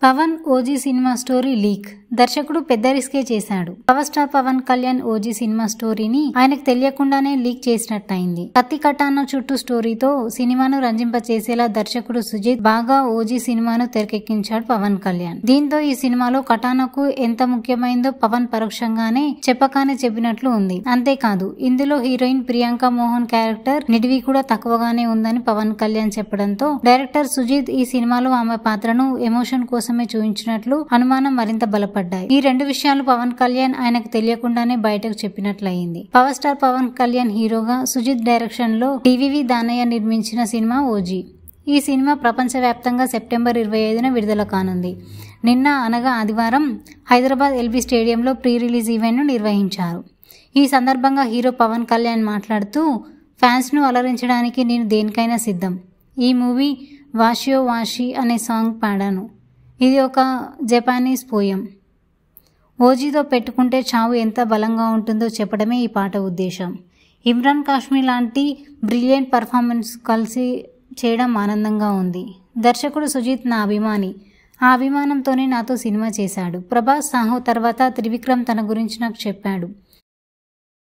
Pawan OG cinema story leak. దర్శకుడు పెద్ద రిస్కే చేశాడు. Power star Pawan Kalyan OG cinema స్టోరీని ఆయనకు తెలియకుండానే లీక్ చేసినట్టయింది. కత్తి కటాన చుట్టూ స్టోరీతో సినిమాను రంజింపచేసేలా దర్శకుడు సుజిత్ బాగా ఓజీ సినిమాను తెరకెక్కించాడు పవన్ కళ్యాణ్. దీంతో ఈ సినిమాలో కటానకు ఎంత ముఖ్యమైందో పవన్ పరోక్షంగానే చెప్పగానే చెప్పినట్లు ఉంది. అంతేకాదు ఇందులో హీరోయిన్ ప్రియాంక మోహన్ క్యారెక్టర్ నిడివి కూడా తక్కువగానే ఉందని పవన్ కళ్యాణ్ చెప్పడంతో డైరెక్టర్ సుజిత్ ఈ సినిమాలో ఆమె పాత్రను ఎమోషన్ కోసమే చూపించినట్లు అనుమానం మరింత బలపడ్డాయి. ఈ రెండు విషయాలు పవన్ కళ్యాణ్ ఆయనకు తెలియకుండానే బయటకు చెప్పినట్లయింది. పవర్ స్టార్ పవన్ కళ్యాణ్ హీరోగా సుజిత్ డైరెక్షన్ లో టీవీవి దానయ్య నిర్మించిన సినిమా ఓజీ. ఈ సినిమా ప్రపంచవ్యాప్తంగా సెప్టెంబర్ 25న విడుదల కానుంది. నిన్న అనగా ఆదివారం హైదరాబాద్ ఎల్బీ స్టేడియంలో ప్రీ రిలీజ్ ఈవెంట్ ను నిర్వహించారు. ఈ సందర్భంగా హీరో పవన్ కళ్యాణ్ మాట్లాడుతూ, ఫ్యాన్స్ ను అలరించడానికి నేను దేనికైనా సిద్ధం. ఈ మూవీ వాషియో వాషి అనే సాంగ్ పాడాను. ఇది ఒక జపానీస్ పోయం. ఓజీతో పెట్టుకుంటే చావు ఎంత బలంగా ఉంటుందో చెప్పడమే ఈ పాట ఉద్దేశం. ఇమ్రాన్ కాశ్మీర్ లాంటి బ్రిలియంట్ పర్ఫార్మెన్స్ కలిసి చేయడం ఆనందంగా ఉంది. దర్శకుడు సుజిత్ నా అభిమాని. ఆ అభిమానంతోనే నాతో సినిమా చేశాడు. ప్రభాస్, సాహో తర్వాత త్రివిక్రమ్ తన గురించి నాకు చెప్పాడు.